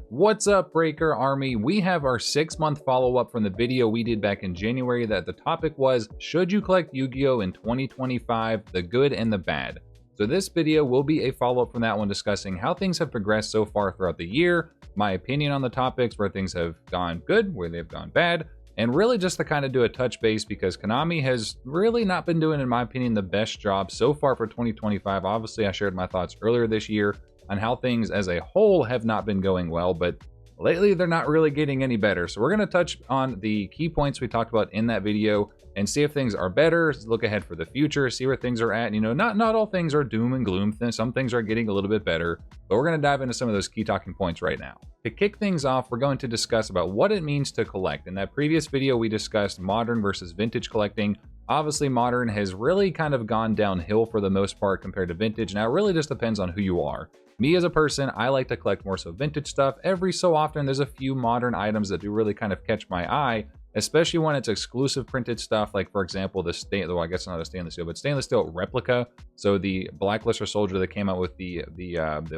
What's up, Breaker Army? We have our 6-month follow-up from the video we did back in January that the topic was, should you collect Yu-Gi-Oh in 2025, the good and the bad? So this video will be a follow-up from that one, discussing how things have progressed so far throughout the year, my opinion on the topics, where things have gone good, where they've gone bad, and really just to kind of do a touch base because Konami has really not been doing, in my opinion, the best job so far for 2025. Obviously, I shared my thoughts earlier this year on how things as a whole have not been going well, but lately they're not really getting any better. So we're going to touch on the key points we talked about in that video and see if things are better, look ahead for the future, see where things are at. You know, not all things are doom and gloom. Some things are getting a little bit better, but we're going to dive into some of those key talking points right now. To kick things off, we're going to discuss about what it means to collect. In that previous video, we discussed modern versus vintage collecting. Obviously, modern has really kind of gone downhill for the most part compared to vintage. Now, it really just depends on who you are. Me as a person, I like to collect more so vintage stuff. Every so often, there's a few modern items that do really kind of catch my eye, especially when it's exclusive printed stuff. Like, for example, the well, I guess not a stainless steel, but stainless steel replica. So the Blackluster Soldier that came out with the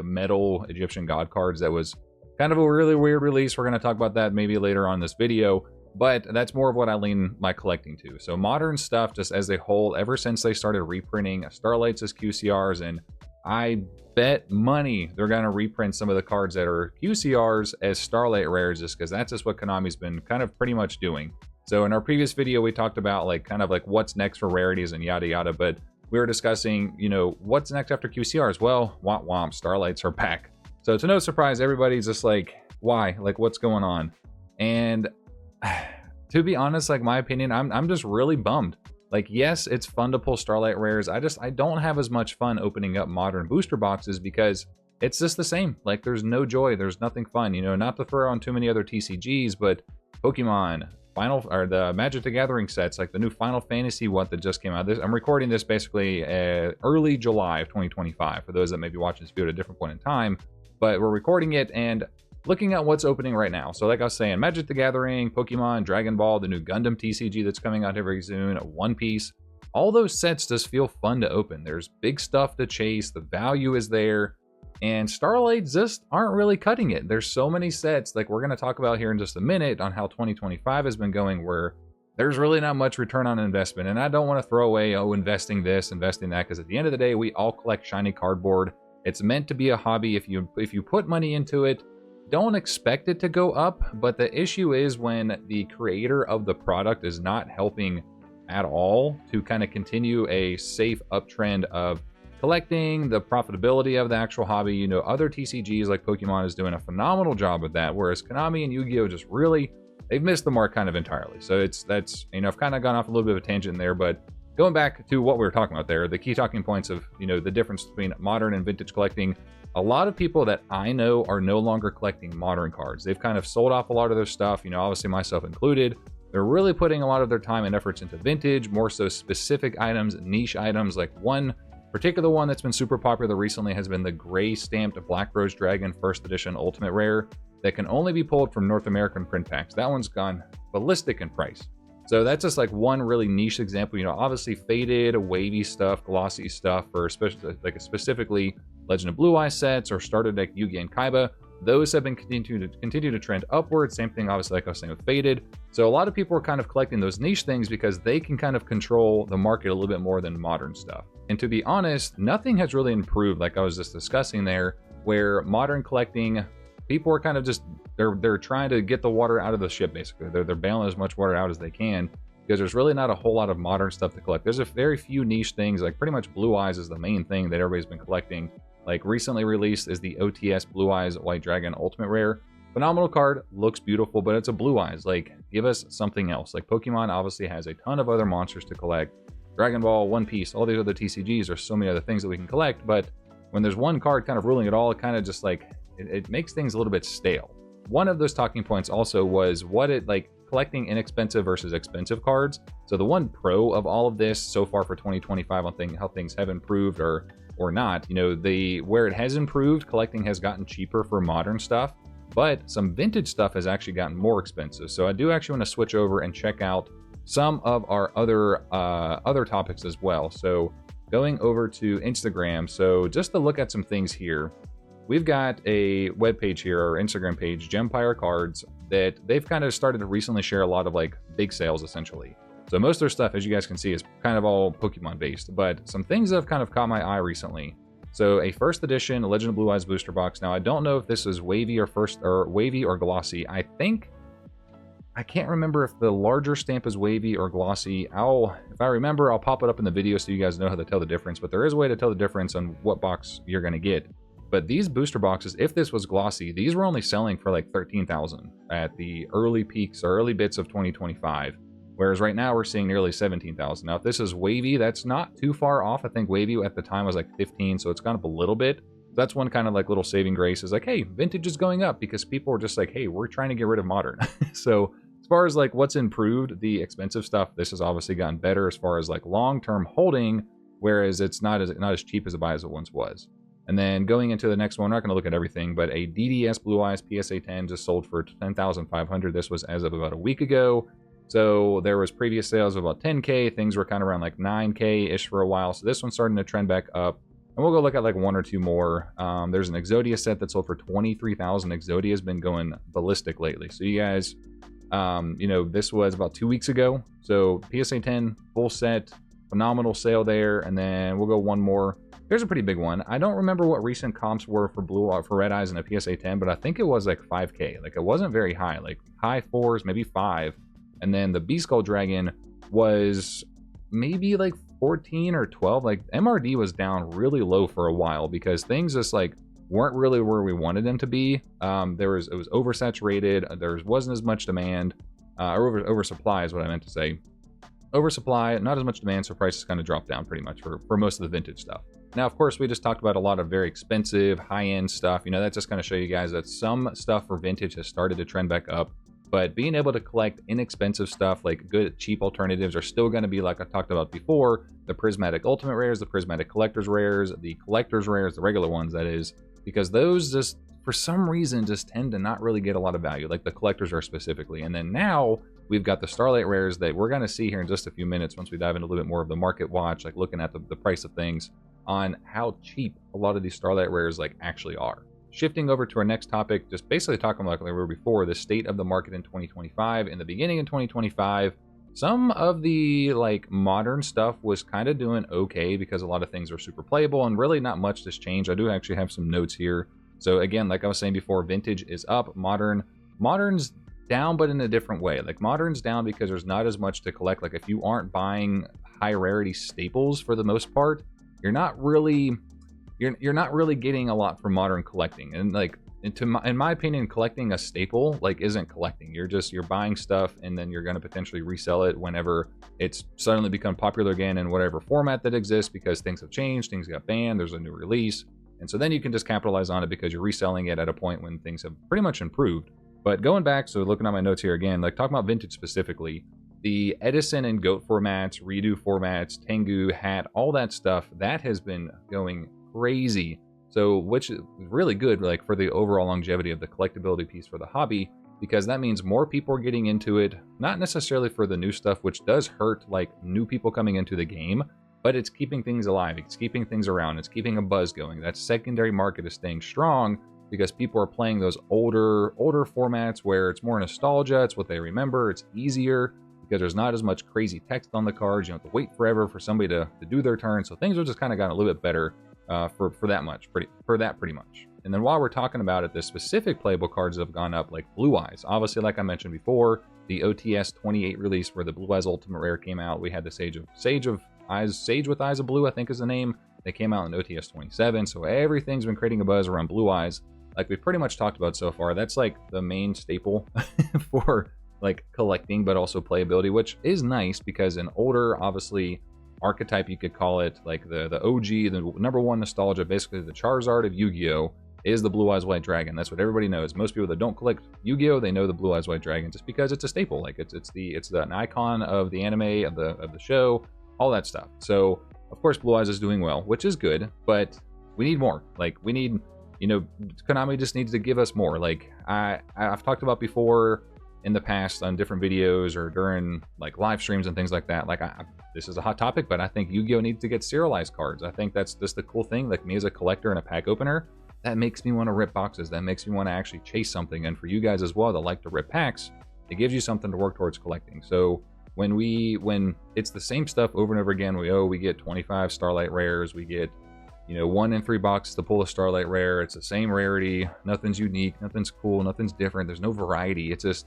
metal Egyptian god cards, that was kind of a really weird release. We're going to talk about that maybe later on in this video, but that's more of what I lean my collecting to. So modern stuff, just as a whole, ever since they started reprinting Starlights as QCRs, and I bet money they're going to reprint some of the cards that are QCRs as Starlight rares, just because that's just what Konami's been kind of pretty much doing. So in our previous video, we talked about kind of what's next for rarities and yada yada, but we were discussing, you know, what's next after QCRs? Well, womp womp, Starlights are back. So to no surprise, everybody's just like, why? Like, what's going on? And to be honest, my opinion, I'm just really bummed. Yes, it's fun to pull Starlight rares. I don't have as much fun opening up modern booster boxes because it's just the same. There's no joy. There's nothing fun. You know, not to throw on too many other TCGs, but Pokemon, the Magic the Gathering sets, like the new Final Fantasy one that just came out. I'm recording this basically early July of 2025 for those that may be watching this video at a different point in time, but we're recording it and looking at what's opening right now. So like I was saying, Magic the Gathering, Pokemon, Dragon Ball, the new Gundam TCG that's coming out very soon, One Piece, all those sets just feel fun to open. There's big stuff to chase, the value is there, and Starlights just aren't really cutting it. There's so many sets, like we're going to talk about here in just a minute, on how 2025 has been going, where there's really not much return on investment. And I don't want to throw away, investing this, investing that, because at the end of the day, we all collect shiny cardboard. It's meant to be a hobby. If you put money into it, don't expect it to go up, but the issue is when the creator of the product is not helping at all to kind of continue a safe uptrend of collecting, the profitability of the actual hobby. You know, other TCGs like Pokemon is doing a phenomenal job with that, whereas Konami and Yu-Gi-Oh just really, they've missed the mark kind of entirely. So that's, you know, I've kind of gone off a little bit of a tangent there, but going back to what we were talking about there, the key talking points of, you know, the difference between modern and vintage collecting. A lot of people that I know are no longer collecting modern cards. They've kind of sold off a lot of their stuff, you know, obviously myself included. They're really putting a lot of their time and efforts into vintage, more so specific items, niche items. Like one particular one that's been super popular recently has been the gray stamped Black Rose Dragon First Edition Ultimate Rare that can only be pulled from North American print packs. That one's gone ballistic in price. So that's just one really niche example. You know, obviously faded, wavy stuff, glossy stuff for specifically Legend of Blue Eye sets or starter deck Yu-Gi and Kaiba. Those have been continue to trend upward. Same thing, obviously, like I was saying with faded. So a lot of people are kind of collecting those niche things because they can kind of control the market a little bit more than modern stuff. And to be honest, nothing has really improved, like I was just discussing there, where modern collecting, people are kind of just, they're trying to get the water out of the ship, basically. They're bailing as much water out as they can because there's really not a whole lot of modern stuff to collect. There's a very few niche things, like pretty much Blue Eyes is the main thing that everybody's been collecting. Like recently released is the OTS Blue Eyes White Dragon Ultimate Rare. Phenomenal card, looks beautiful, but it's a Blue Eyes. Give us something else. Like Pokemon obviously has a ton of other monsters to collect. Dragon Ball, One Piece, all these other TCGs, there's so many other things that we can collect, but when there's one card kind of ruling it all, it kind of just it makes things a little bit stale. One of those talking points also was collecting inexpensive versus expensive cards. So the one pro of all of this so far for 2025 on how things have improved or not, you know, where it has improved, collecting has gotten cheaper for modern stuff, but some vintage stuff has actually gotten more expensive. So I do actually want to switch over and check out some of our other topics as well. So going over to Instagram, so just to look at some things here, we've got a web page here, or Instagram page, Gempire Cards, that they've kind of started to recently share a lot of like big sales essentially. So most of their stuff, as you guys can see, is kind of all Pokemon based, but some things that have kind of caught my eye recently. So a first edition Legend of Blue Eyes booster box. Now I don't know if this is wavy or glossy. I can't remember if the larger stamp is wavy or glossy. If I remember, I'll pop it up in the video so you guys know how to tell the difference, but there is a way to tell the difference on what box you're gonna get. But these booster boxes, if this was glossy, these were only selling for like 13,000 at the early peaks or early bits of 2025. Whereas right now we're seeing nearly 17,000. Now, if this is wavy, that's not too far off. I think wavy at the time was like 15, so it's gone up a little bit. That's one kind of like little saving grace is like, hey, vintage is going up because people were just like, hey, we're trying to get rid of modern. So as far as like what's improved, the expensive stuff, this has obviously gotten better as far as like long-term holding, whereas it's not as cheap as a buy as it once was. And then going into the next one, we're not going to look at everything, but a DDS Blue Eyes PSA 10 just sold for 10,500. This was as of about a week ago. So there was previous sales of about 10K. Things were kind of around like 9K-ish for a while. So this one's starting to trend back up. And we'll go look at like one or two more. There's an Exodia set that sold for 23,000. Exodia has been going ballistic lately. So you guys, this was about 2 weeks ago. So PSA 10 full set, phenomenal sale there. And then we'll go one more. Here's a pretty big one. I don't remember what recent comps were for Red Eyes in a PSA 10, but I think it was like 5K. Like it wasn't very high, like high 4s, maybe 5. And then the Beaskull Dragon was maybe like 14 or 12. Like MRD was down really low for a while because things just like weren't really where we wanted them to be. It was oversaturated. There wasn't as much demand, or oversupply is what I meant to say. Oversupply, not as much demand, so prices kind of dropped down pretty much for most of the vintage stuff. Now, of course, we just talked about a lot of very expensive, high-end stuff. You know, that's just going to show you guys that some stuff for vintage has started to trend back up. But being able to collect inexpensive stuff, like good, cheap alternatives, are still going to be, like I talked about before, the Prismatic Ultimate Rares, the Prismatic Collector's Rares, the Collector's Rares, the regular ones, that is, because those just, for some reason, just tend to not really get a lot of value, like the Collector's Rare specifically. And then now, we've got the Starlight Rares that we're going to see here in just a few minutes once we dive into a little bit more of the market watch, like looking at the price of things, on how cheap a lot of these Starlight Rares like actually are. Shifting over to our next topic, just basically talking about, like we were before, the state of the market in 2025. In the beginning of 2025, some of the like modern stuff was kind of doing okay because a lot of things are super playable and really not much has changed. I do actually have some notes here. So again, like I was saying before, vintage is up, modern's down, but in a different way. Like modern's down because there's not as much to collect. Like if you aren't buying high rarity staples for the most part, you're not really getting a lot from modern collecting. And like in my opinion, collecting a staple like isn't collecting. You're buying stuff and then you're going to potentially resell it whenever it's suddenly become popular again in whatever format that exists, because things have changed, things got banned, there's a new release, and so then you can just capitalize on it because you're reselling it at a point when things have pretty much improved. But going back, so looking at my notes here again, like talking about vintage specifically, the Edison and Goat formats, Redo formats, Tengu, Hat, all that stuff, that has been going crazy. So, which is really good, like for the overall longevity of the collectability piece for the hobby, because that means more people are getting into it, not necessarily for the new stuff, which does hurt like new people coming into the game, but it's keeping things alive, it's keeping things around, it's keeping a buzz going. That secondary market is staying strong because people are playing those older formats where it's more nostalgia, it's what they remember, it's easier, because there's not as much crazy text on the cards. You don't have to wait forever for somebody to do their turn. So things have just kind of gotten a little bit better for that pretty much. And then while we're talking about it, the specific playable cards have gone up, like Blue Eyes. Obviously, like I mentioned before, the OTS 28 release where the Blue Eyes Ultimate Rare came out, we had the Sage with Eyes of Blue, I think is the name. They came out in OTS 27, so everything's been creating a buzz around Blue Eyes. Like we pretty much talked about so far, that's like the main staple for like collecting, but also playability, which is nice because an older, obviously, archetype, you could call it, like the OG, the number one nostalgia, basically the Charizard of Yu-Gi-Oh! Is the Blue Eyes White Dragon. That's what everybody knows. Most people that don't collect Yu-Gi-Oh! They know the Blue Eyes White Dragon just because it's a staple. Like it's an icon of the anime, of the show, all that stuff. So of course Blue Eyes is doing well, which is good, but we need more. Like we need, Konami just needs to give us more. Like I've talked about before in the past on different videos or during like live streams and things like that. Like this is a hot topic, but I think Yu-Gi-Oh! Needs to get serialized cards. I think that's just the cool thing. Like me as a collector and a pack opener, that makes me want to rip boxes. That makes me want to actually chase something. And for you guys as well that like to rip packs, it gives you something to work towards collecting. So when it's the same stuff over and over again, we get 25 Starlight Rares, we get, you know, 1 in 3 boxes to pull a Starlight Rare. It's the same rarity, nothing's unique, nothing's cool, nothing's different, there's no variety. It's just,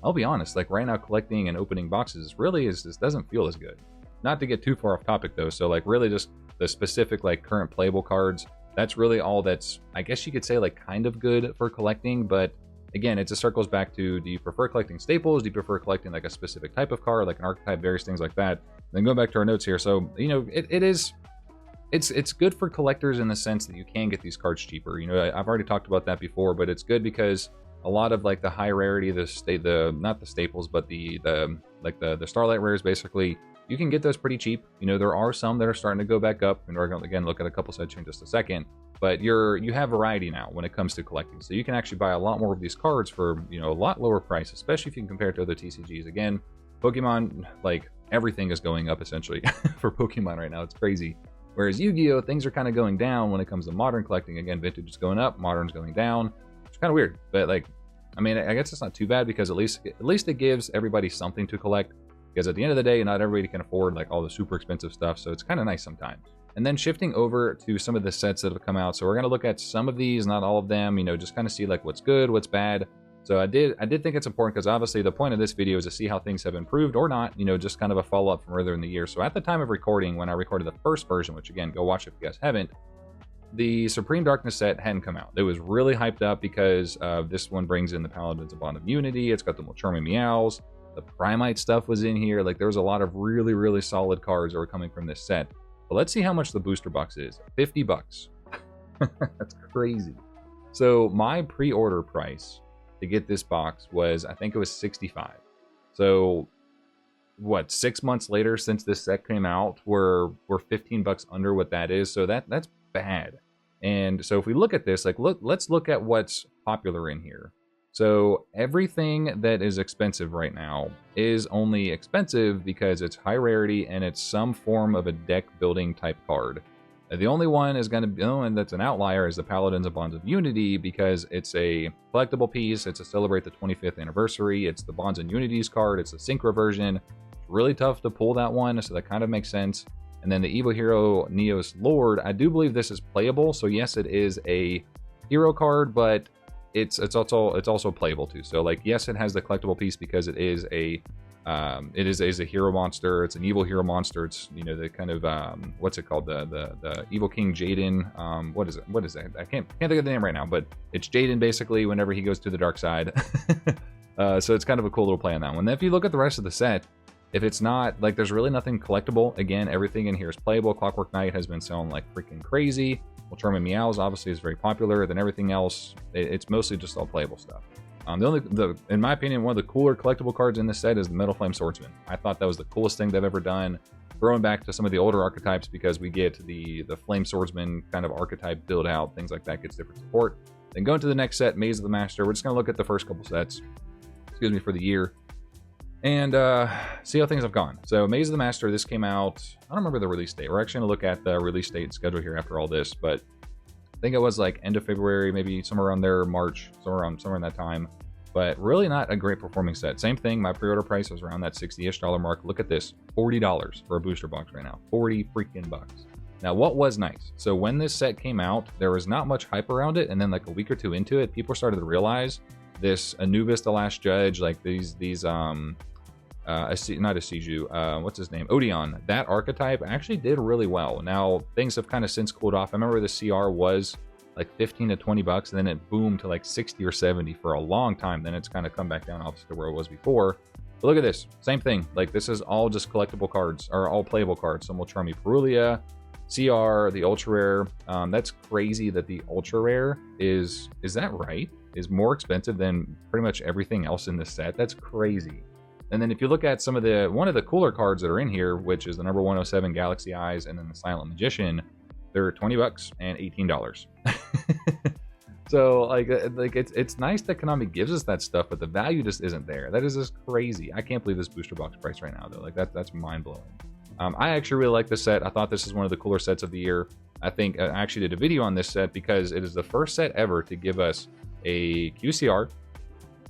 I'll be honest, like right now collecting and opening boxes really just doesn't feel as good. Not to get too far off topic though, so like really just the specific like current playable cards, that's really all that's, I guess you could say, like kind of good for collecting. But again, it just circles back to, do you prefer collecting staples? Do you prefer collecting like a specific type of card, like an archetype, various things like that? Then going back to our notes here, so you know, it's good for collectors in the sense that you can get these cards cheaper. You know, I've already talked about that before, but it's good because a lot of like the high rarity, not the staples, but the Starlight Rares, basically, you can get those pretty cheap. You know, there are some that are starting to go back up, and we're going to again look at a couple sets in just a second. But you have variety now when it comes to collecting, so you can actually buy a lot more of these cards for, you know, a lot lower price, especially if you can compare it to other TCGs. Again, Pokemon, like everything is going up essentially for Pokemon right now. It's crazy. Whereas Yu-Gi-Oh, things are kind of going down when it comes to modern collecting. Again, vintage is going up, modern's going down. It's kind of weird, but like, I mean, I guess it's not too bad because at least it gives everybody something to collect. Because at the end of the day, not everybody can afford like all the super expensive stuff, so it's kind of nice sometimes. And then shifting over to some of the sets that have come out, so we're going to look at some of these, not all of them, you know, just kind of see like what's good, what's bad. So I did think it's important because obviously the point of this video is to see how things have improved or not, you know, just kind of a follow-up from earlier in the year. So at the time of recording, when I recorded the first version, which again, go watch if you guys haven't, the Supreme Darkness set hadn't come out. It was really hyped up because this one brings in the Paladins of Bond of Unity. It's got the Charming Meows. The Primite stuff was in here. Like there was a lot of really, really solid cards that were coming from this set. But let's see how much the booster box is. 50 bucks. That's crazy. So my pre-order price to get this box was, I think it was 65. So what, 6 months later since this set came out, we're 15 bucks under what that is. So that's bad. And so if we look at this, like let's look at what's popular in here. So everything that is expensive right now is only expensive because it's high rarity and it's some form of a deck building type card. The only one is going to be, and that's an outlier, is the Paladins of Bonds of Unity, because it's a collectible piece. It's to celebrate the 25th anniversary. It's the Bonds and Unities card. It's a Synchro version. It's really tough to pull that one, so that kind of makes sense. And then the Evil Hero Neos Lord, I do believe this is playable. So yes, it is a hero card, but it's also playable too. So like, yes, it has the collectible piece because it is a hero monster. It's an evil hero monster. It's, you know, the kind of what's it called, the Evil King Jaden. What is that? I can't think of the name right now, but it's Jaden basically whenever he goes to the dark side. So it's kind of a cool little play on that one. Then if you look at the rest of the set, if it's not, like, there's really nothing collectible. Again, everything in here is playable. Clockwork Knight has been selling like freaking crazy. Well, Charming Meows obviously is very popular. Then everything else, it's mostly just all playable stuff. In my opinion, one of the cooler collectible cards in this set is the Metal Flame Swordsman. I thought that was the coolest thing they've ever done. Throwing back to some of the older archetypes, because we get the Flame Swordsman kind of archetype build out, things like that, gets different support. Then going to the next set, Maze of the Master. We're just going to look at the first couple sets, for the year, and see how things have gone. So Maze of the Master, this came out, I don't remember the release date. We're actually going to look at the release date and schedule here after all this, but I think it was like end of February, maybe somewhere around there, March, somewhere in that time. But really not a great performing set. Same thing, my pre-order price was around that $60-ish mark. Look at this, $40 for a booster box right now. 40 freaking bucks. Now, what was nice? So when this set came out, there was not much hype around it, and then like a week or two into it, people started to realize this Anubis the Last Judge, like these not a Siju, what's his name? Odeon. That archetype actually did really well. Now, things have kind of since cooled off. I remember the CR was like 15 to 20 bucks, and then it boomed to like 60 or 70 for a long time. Then it's kind of come back down obviously to where it was before. But look at this, same thing. Like, this is all just collectible cards, or all playable cards. Some will Charmy Perulia, CR, the ultra rare. That's crazy that the ultra rare is that right? Is more expensive than pretty much everything else in this set. That's crazy. And then if you look at some of one of the cooler cards that are in here, which is the number 107 Galaxy Eyes, and then the Silent Magician, they're 20 bucks and $18. So like it's nice that Konami gives us that stuff, but the value just isn't there. That is just crazy. I can't believe this booster box price right now though. Like that's mind blowing. I actually really like this set. I thought this is one of the cooler sets of the year. I think I actually did a video on this set because it is the first set ever to give us a QCR,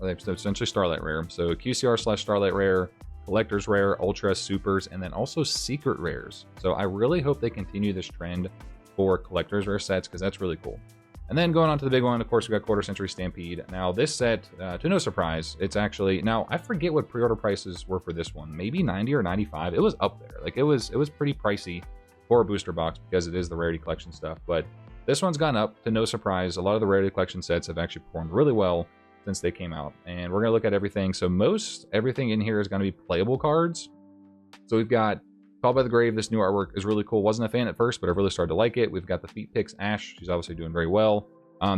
essentially Starlight Rare. So QCR / Starlight Rare, Collector's Rare, Ultra, Supers, and then also Secret Rares. So I really hope they continue this trend for Collector's Rare sets because that's really cool. And then going on to the big one, of course, we got Quarter Century Stampede. Now this set, to no surprise, it's actually, now I forget what pre-order prices were for this one, maybe 90 or 95. It was up there. Like it was pretty pricey for a booster box because it is the Rarity Collection stuff. But this one's gone up, to no surprise. A lot of the Rarity Collection sets have actually performed really well since they came out. And we're gonna look at everything. So most everything in here is gonna be playable cards. So we've got Call by the Grave. This new artwork is really cool. Wasn't a fan at first, but I've really started to like it. We've got the Feet Picks Ash. She's obviously doing very well.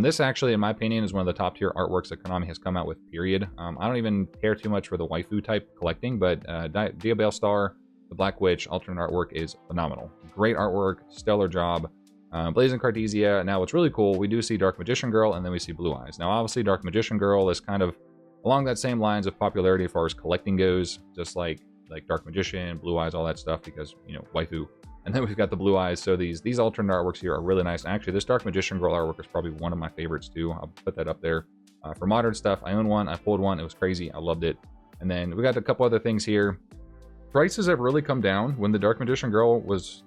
This actually, in my opinion, is one of the top tier artworks that Konami has come out with, period. I don't even care too much for the waifu type collecting, but Diabell Star, the Black Witch, alternate artwork is phenomenal. Great artwork, stellar job. Blazing Cartesia. Now, what's really cool, we do see Dark Magician Girl, and then we see Blue Eyes. Now, obviously, Dark Magician Girl is kind of along that same lines of popularity as far as collecting goes, just like Dark Magician, Blue Eyes, all that stuff, because, you know, waifu. And then we've got the Blue Eyes. So these alternate artworks here are really nice. Actually, this Dark Magician Girl artwork is probably one of my favorites too. I'll put that up there. For modern stuff, I own one. I pulled one. It was crazy. I loved it. And then we got a couple other things here. Prices have really come down. When the Dark Magician Girl was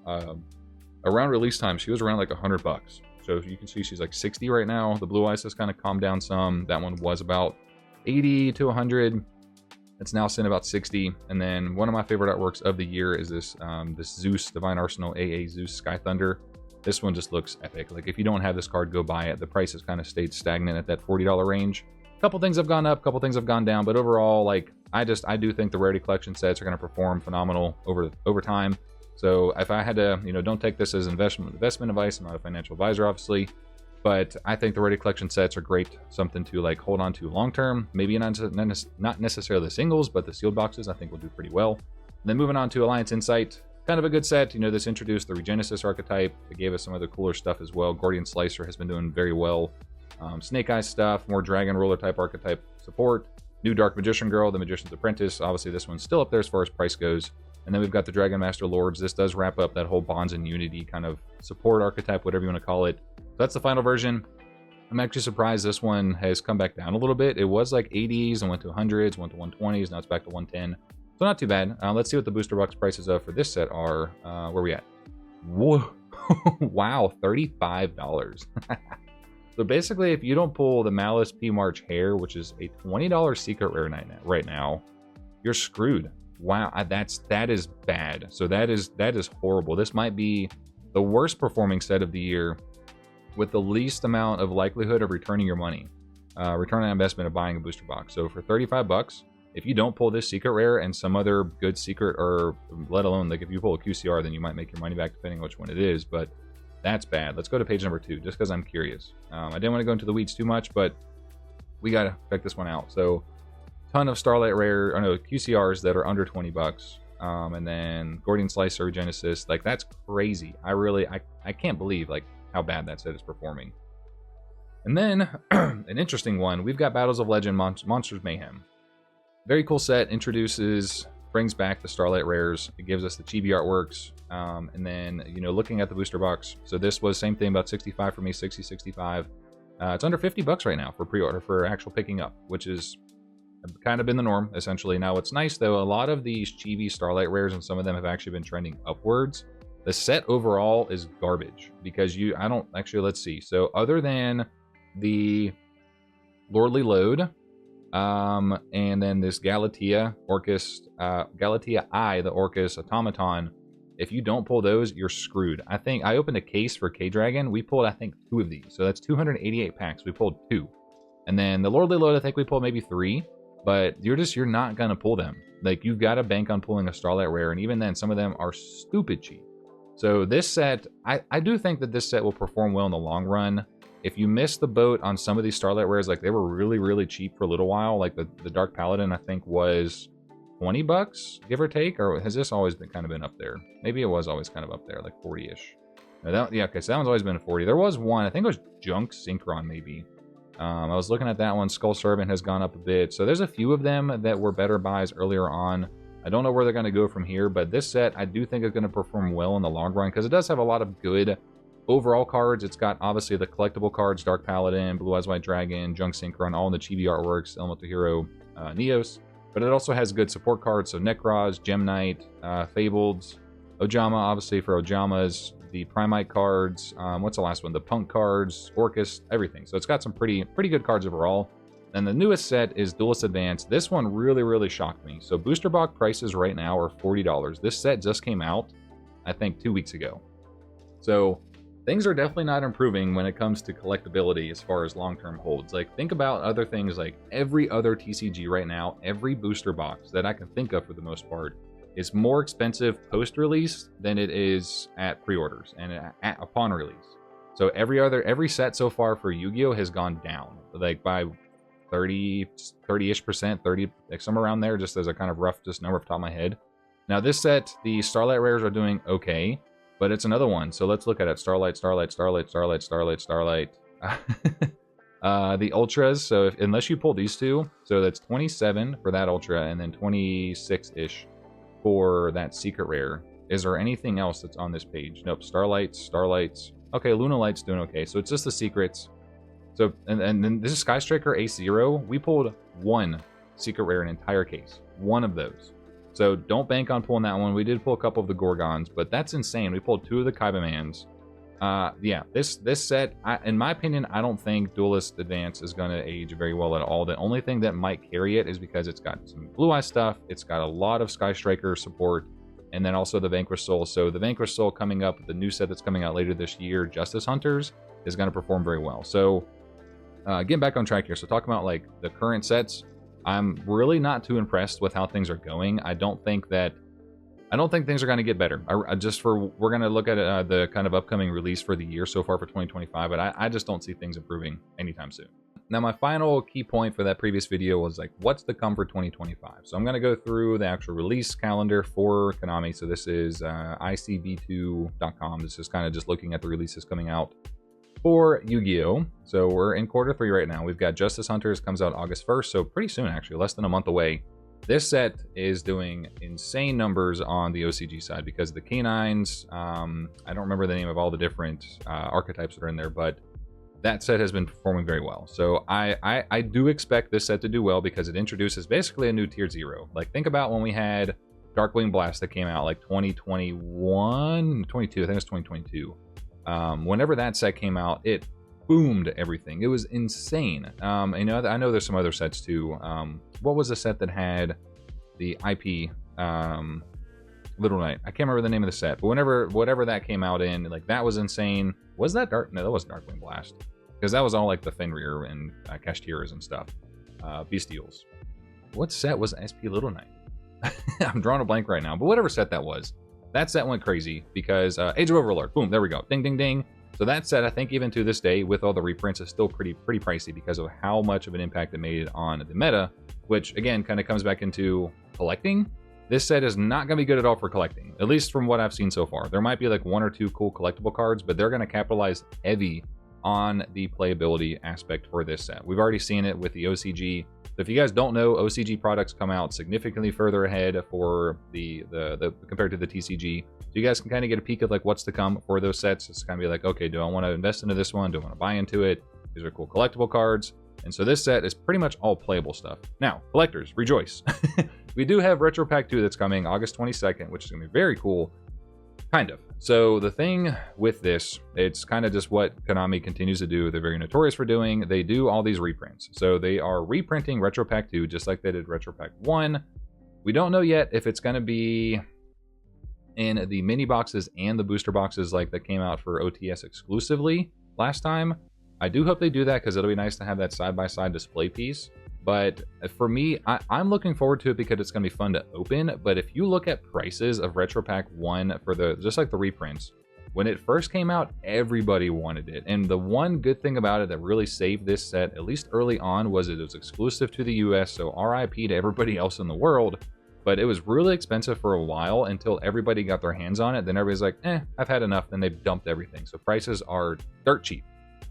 around release time, she was around like $100. So you can see she's like 60 right now. The Blue Eyes has kind of calmed down some. That one was about 80 to 100. It's now sitting about 60. And then one of my favorite artworks of the year is this this Zeus Divine Arsenal AA Zeus Sky Thunder. This one just looks epic. Like if you don't have this card, go buy it. The price has kind of stayed stagnant at that $40 range. A couple things have gone up, a couple things have gone down, but overall, like I do think the Rarity Collection sets are going to perform phenomenal over time. So if I had to, you know, don't take this as investment advice. I'm not a financial advisor, obviously. But I think the Rarity Collection sets are great, something to like hold on to long term. Maybe not necessarily the singles, but the sealed boxes I think will do pretty well. And then moving on to Alliance Insight, kind of a good set. You know, this introduced the Regenesis archetype. It gave us some other cooler stuff as well. Gordian Slicer has been doing very well. Snake Eyes stuff, more Dragon Ruler type archetype support. New Dark Magician Girl, the Magician's Apprentice. Obviously, this one's still up there as far as price goes. And then we've got the Dragon Master Lords. This does wrap up that whole Bonds and Unity kind of support archetype, whatever you want to call it. That's the final version. I'm actually surprised this one has come back down a little bit. It was like 80s and went to 100s, went to 120s. Now it's back to 110. So not too bad. Let's see what the booster box prices of for this set are. Where we at? Whoa. Wow, $35. So basically, if you don't pull the Malice P. March Hair, which is a $20 secret rare right now, you're screwed. Wow, that is bad. So that is horrible. This might be the worst performing set of the year, with the least amount of likelihood of returning your money, return on investment of buying a booster box. So for $35, if you don't pull this secret rare and some other good secret, or let alone like if you pull a QCR, then you might make your money back depending on which one it is, but that's bad. Let's go to page number 2, just because I'm curious. I didn't want to go into the weeds too much, but we got to check this one out. So ton of Starlight Rare, or no, QCRs that are under $20. And then Gordian Slicer, Genesis, like that's crazy. I can't believe like how bad that set is performing. And then an interesting one, we've got Battles of Legend Monsters Mayhem. Very cool set, brings back the Starlight Rares. It gives us the chibi artworks. And then, you know, looking at the booster box, so this was same thing, about 65 for me, 60, 65. It's under $50 right now for pre-order, for actual picking up, which is kind of been the norm, essentially. Now, what's nice, though, a lot of these chibi Starlight Rares, and some of them have actually been trending upwards. The set overall is garbage, because let's see. So other than the Lordly Load, and then this Galatea Eye, the Orcus Automaton, if you don't pull those, you're screwed. I think I opened a case for K-Dragon. We pulled, I think, 2 of these. So that's 288 packs. We pulled 2. And then the Lordly Load, I think we pulled maybe 3. But you're not going to pull them. Like, you've got to bank on pulling a Starlight Rare. And even then, some of them are stupid cheap. So this set, I do think that this set will perform well in the long run. If you miss the boat on some of these Starlight Rares, like they were really, really cheap for a little while. Like the Dark Paladin, I think, was $20, give or take. Or has this always been up there? Maybe it was always kind of up there, like 40-ish. Yeah, okay, so that one's always been a 40. There was one, I think it was Junk Synchron, maybe. I was looking at that one. Skull Servant has gone up a bit. So there's a few of them that were better buys earlier on. I don't know where they're going to go from here, but this set I do think is going to perform well in the long run, because it does have a lot of good overall cards, it's got obviously the collectible cards, Dark Paladin, Blue Eyes White Dragon, Junk Synchron, all in the chibi artworks, Elemental Hero, Neos. But it also has good support cards, so Necroz, Gem Knight, Fabled, Ojama, obviously for Ojamas, the Primite cards, what's the last one? The Punk cards, Orcus, everything. So it's got some pretty good cards overall. And the newest set is Duelist Advance. This one really shocked me. So booster box prices right now are $40. This set just came out, I think, 2 weeks ago. So things are definitely not improving when it comes to collectability as far as long-term holds. Like, think about other things like every other TCG right now, every booster box that I can think of for the most part is more expensive post-release than it is at pre-orders and upon release. So every set so far for Yu-Gi-Oh has gone down, like by 30-ish%, 30, like somewhere around there, just as a kind of rough just number off the top of my head. Now this set, the Starlight rares are doing okay, but it's another one. So let's look at it. Starlight. The Ultras, so unless you pull these two, so that's 27 for that Ultra and then 26-ish for that Secret Rare. Is there anything else that's on this page? Nope. Starlights. Okay, Luna Light's doing okay. So it's just the secrets. So, and then this is Sky Striker A0. We pulled one Secret Rare in an entire case. One of those. So don't bank on pulling that one. We did pull a couple of the Gorgons, but that's insane. We pulled 2 of the Kaibamans. Yeah, this set, in my opinion, I don't think Duelist Advance is going to age very well at all. The only thing that might carry it is because it's got some Blue Eye stuff. It's got a lot of Sky Striker support, and then also the Vanquish Soul. So the Vanquish Soul coming up, the new set that's coming out later this year, Justice Hunters, is going to perform very well. So getting back on track here. So talking about like the current sets, I'm really not too impressed with how things are going. I don't think things are going to get better. We're going to look at the kind of upcoming release for the year so far for 2025, but I just don't see things improving anytime soon. Now, my final key point for that previous video was like, what's to come for 2025? So I'm going to go through the actual release calendar for Konami. So this is icb2.com. This is kind of just looking at the releases coming out for Yu-Gi-Oh! So we're in quarter 3 right now. We've got Justice Hunters comes out August 1st, so pretty soon actually, less than a month away. This set is doing insane numbers on the OCG side because the canines, I don't remember the name of all the different archetypes that are in there, but that set has been performing very well. So I do expect this set to do well because it introduces basically a new tier 0. Like, think about when we had Darkwing Blast that came out like 2021, 22, I think it was 2022. Whenever that set came out, it boomed everything. It was insane. You know, I know there's some other sets too. What was the set that had the IP Little Knight? I can't remember the name of the set, but whatever that came out in, like, that was insane. Was that Dark? No, that was Darkwing Blast, because that was all like the Fenrir and Cashtieras and stuff. Bestials. What set was SP Little Knight? I'm drawing a blank right now, but whatever set that was, that set went crazy because Age of Overlord. Boom, there we go. Ding, ding, ding. So that set, I think even to this day, with all the reprints, is still pretty pricey because of how much of an impact it made on the meta, which again kind of comes back into collecting. This set is not going to be good at all for collecting, at least from what I've seen so far. There might be like 1 or 2 cool collectible cards, but they're going to capitalize heavy on the playability aspect for this set. We've already seen it with the OCG. So if you guys don't know, OCG products come out significantly further ahead for the compared to the TCG. So you guys can kind of get a peek of like what's to come for those sets. It's kind of be like, okay, do I want to invest into this one? Do I want to buy into it? These are cool collectible cards. And so this set is pretty much all playable stuff. Now, collectors, rejoice. We do have Retro Pack 2 that's coming August 22nd, which is going to be very cool. Kind of. So the thing with this, it's kind of just what Konami continues to do. They're very notorious for doing. They do all these reprints. So they are reprinting Retro Pack 2 just like they did Retro Pack 1. We don't know yet if it's going to be in the mini boxes and the booster boxes like that came out for OTS exclusively last time. I do hope they do that because it'll be nice to have that side-by-side display piece. But for me, I'm looking forward to it because it's going to be fun to open. But if you look at prices of Retro Pack 1 for just like the reprints, when it first came out, everybody wanted it. And the one good thing about it that really saved this set, at least early on, was it was exclusive to the US. So RIP to everybody else in the world. But it was really expensive for a while until everybody got their hands on it. Then everybody's like, I've had enough. Then they've dumped everything. So prices are dirt cheap.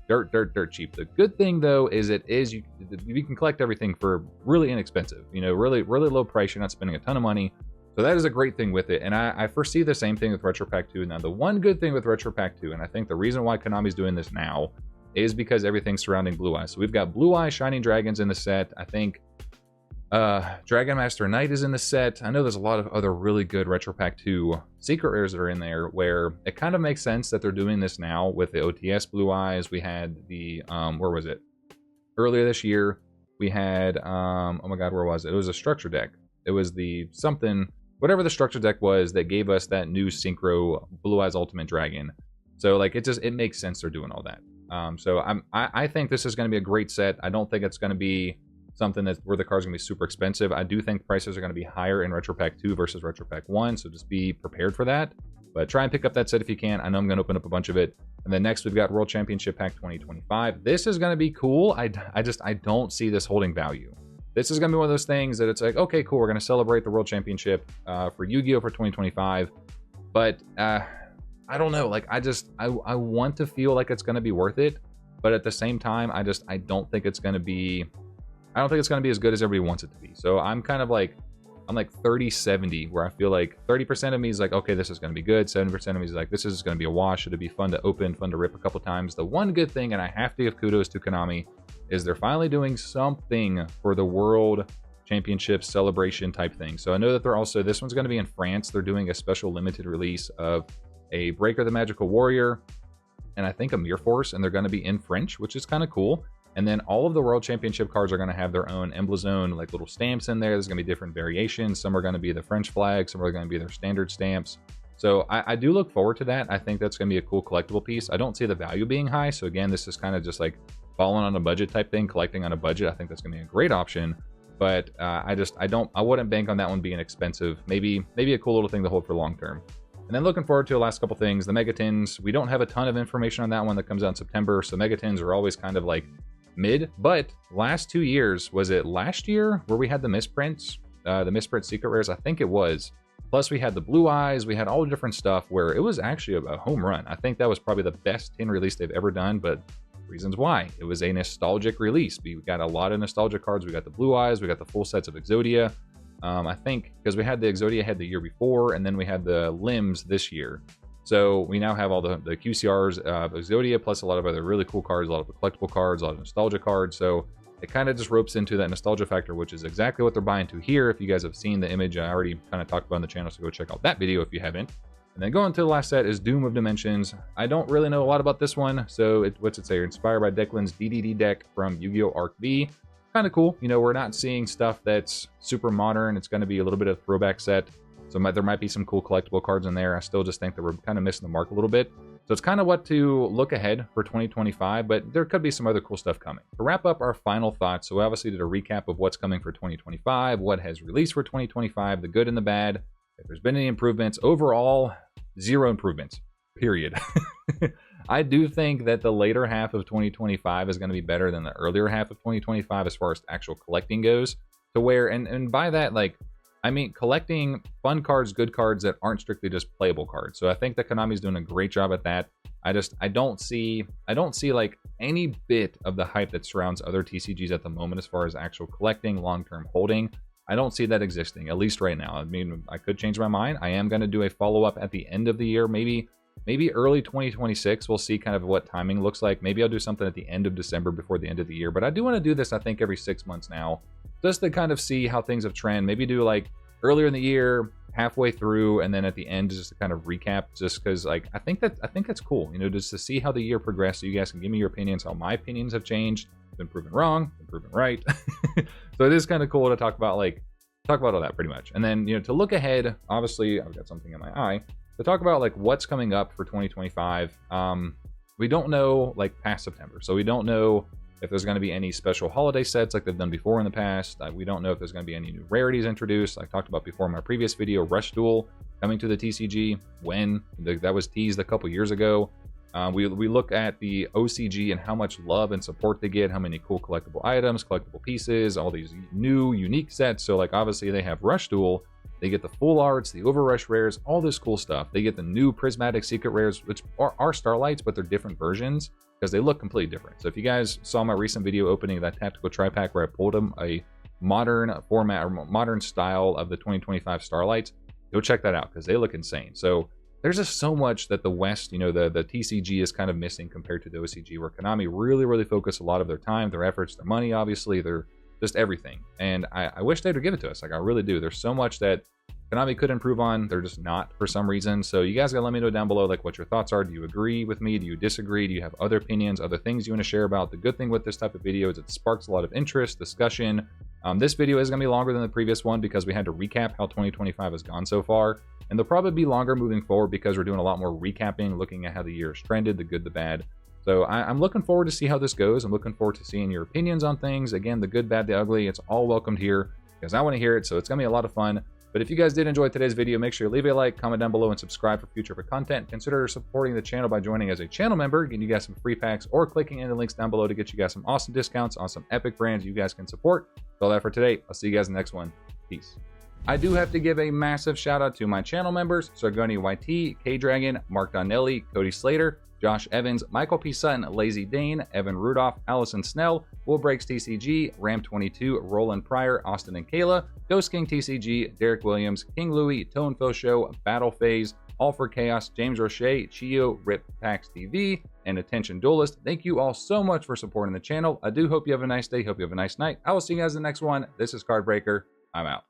Dirt cheap. The good thing though is you can collect everything for really inexpensive, you know, really low price. You're not spending a ton of money. So that is a great thing with it, and I foresee the same thing with Retro Pack 2. Now, the one good thing with Retro Pack 2, and I think the reason why Konami's doing this now, is because everything surrounding Blue Eye. So we've got Blue Eye Shining Dragons in the set. I think Dragon Master Knight is in the set. I know there's a lot of other really good Retro Pack 2 secret rares that are in there, where it kind of makes sense that they're doing this now with the OTS Blue Eyes. We had the, where was it? Earlier this year, we had, oh my god, where was it? It was a structure deck. It was the something, whatever the structure deck was that gave us that new Synchro Blue Eyes Ultimate Dragon. So like it makes sense they're doing all that. So I think this is going to be a great set. I don't think it's going to be something that's where the cards are going to be super expensive. I do think prices are going to be higher in Retro Pack 2 versus Retro Pack 1, so just be prepared for that. But try and pick up that set if you can. I know I'm going to open up a bunch of it. And then next we've got World Championship Pack 2025. This is going to be cool. I don't see this holding value. This is going to be one of those things that it's like, okay, cool, we're going to celebrate the World Championship for Yu-Gi-Oh! For 2025. But I don't know, like I want to feel like it's going to be worth it. But at the same time, I don't think it's going to be, I don't think it's going to be as good as everybody wants it to be. So I'm kind of like, I'm like 30-70, where I feel like 30% of me is like, okay, this is going to be good. 70% of me is like, this is going to be a wash. It'll be fun to open, fun to rip a couple times. The one good thing, and I have to give kudos to Konami, is they're finally doing something for the World Championship celebration type thing. So I know that they're also, this one's going to be in France. They're doing a special limited release of a Breaker the Magical Warrior, and I think a Mirror Force, and they're going to be in French, which is kind of cool. And then all of the World Championship cards are going to have their own Emblazone, like little stamps in there. There's going to be different variations. Some are going to be the French flag, some are going to be their standard stamps. So I do look forward to that. I think that's going to be a cool collectible piece. I don't see the value being high. So again, this is kind of just like falling on a budget type thing, collecting on a budget. I think that's going to be a great option. But I wouldn't bank on that one being expensive. Maybe a cool little thing to hold for long term. And then looking forward to the last couple things, the Megatins. We don't have a ton of information on that one that comes out in September. So Megatins are always kind of like mid, but last 2 years, was it last year where we had the misprints, the misprint secret rares? I think it was. Plus we had the Blue Eyes, we had all the different stuff where it was actually a home run. I think that was probably the best tin release they've ever done, but reasons why. It was a nostalgic release. We got a lot of nostalgia cards. We got the Blue Eyes, we got the full sets of Exodia. I think because we had the Exodia head the year before, and then we had the limbs this year. So we now have all the QCRs of Exodia, plus a lot of other really cool cards, a lot of collectible cards, a lot of nostalgia cards. So it kind of just ropes into that nostalgia factor, which is exactly what they're buying to here. If you guys have seen the image, I already kind of talked about on the channel, so go check out that video if you haven't. And then going to the last set is Doom of Dimensions. I don't really know a lot about this one. So what's it say? Inspired by Declan's DDD deck from Yu-Gi-Oh! Arc V. Kind of cool. You know, we're not seeing stuff that's super modern. It's going to be a little bit of throwback set. So there might be some cool collectible cards in there. I still just think that we're kind of missing the mark a little bit. So it's kind of what to look ahead for 2025, but there could be some other cool stuff coming. To wrap up our final thoughts, so we obviously did a recap of what's coming for 2025, what has released for 2025, the good and the bad, if there's been any improvements. Overall, 0 improvements, period. I do think that the later half of 2025 is going to be better than the earlier half of 2025 as far as actual collecting goes, to where, and by that, like, I mean, collecting fun cards, good cards that aren't strictly just playable cards. So I think that Konami's doing a great job at that. I don't see like any bit of the hype that surrounds other TCGs at the moment as far as actual collecting, long-term holding. I don't see that existing, at least right now. I mean, I could change my mind. I am going to do a follow-up at the end of the year, maybe early 2026. We'll see kind of what timing looks like. Maybe I'll do something at the end of December before the end of the year. But I do want to do this, I think, every 6 months now, just to kind of see how things have trended. Maybe do like earlier in the year, halfway through, and then at the end just to kind of recap, just because like I think that's cool, you know, just to see how the year progressed, so you guys can give me your opinions, how my opinions have changed, been proven wrong, been proven right. So it is kind of cool to talk about all that pretty much. And then, you know, to look ahead, obviously I've got something in my eye to talk about, like what's coming up for 2025. We don't know like past September, so we don't know if there's going to be any special holiday sets like they've done before in the past. We don't know if there's going to be any new rarities introduced. I talked about before in my previous video, Rush Duel coming to the TCG, when that was teased a couple years ago. We look at the OCG and how much love and support they get, how many cool collectible items, collectible pieces, all these new unique sets. So like obviously they have Rush Duel, they get the full arts, the Overrush rares, all this cool stuff. They get the new prismatic secret rares, which are Starlights, but they're different versions because they look completely different. So if you guys saw my recent video opening of that tactical tri-pack where I pulled them a modern format or modern style of the 2025 Starlights, go check that out because they look insane. So there's just so much that the West, you know, the TCG is kind of missing compared to the OCG, where Konami really focus a lot of their time, their efforts, their money, obviously, their just everything. And I wish they would give it to us. Like, I really do. There's so much that Konami could improve on. They're just not for some reason. So you guys gotta let me know down below, like, what your thoughts are. Do you agree with me? Do you disagree? Do you have other opinions, other things you want to share about? The good thing with this type of video is it sparks a lot of interest, discussion. This video is gonna be longer than the previous one because we had to recap how 2025 has gone so far. And they'll probably be longer moving forward because we're doing a lot more recapping, looking at how the year has trended, the good, the bad. So I'm looking forward to see how this goes. I'm looking forward to seeing your opinions on things. Again, the good, bad, the ugly, it's all welcomed here because I want to hear it. So it's gonna be a lot of fun. But if you guys did enjoy today's video, make sure you leave a like, comment down below, and subscribe for future content. Consider supporting the channel by joining as a channel member, getting you guys some free packs, or clicking in the links down below to get you guys some awesome discounts on some epic brands you guys can support. That's all that for today. I'll see you guys in the next one. Peace. I do have to give a massive shout out to my channel members: Sargoni YT, K-Dragon, Mark Donnelly, Cody Slater, Josh Evans, Michael P. Sutton, Lazy Dane, Evan Rudolph, Allison Snell, Will Breaks TCG, Ram22, Roland Pryor, Austin and Kayla, Ghost King TCG, Derek Williams, King Louie, Tonefil Show, Battle Phase, All for Chaos, James Roche, Chio, Rip Pax TV, and Attention Duelist. Thank you all so much for supporting the channel. I do hope you have a nice day. Hope you have a nice night. I will see you guys in the next one. This is CardBreaker. I'm out.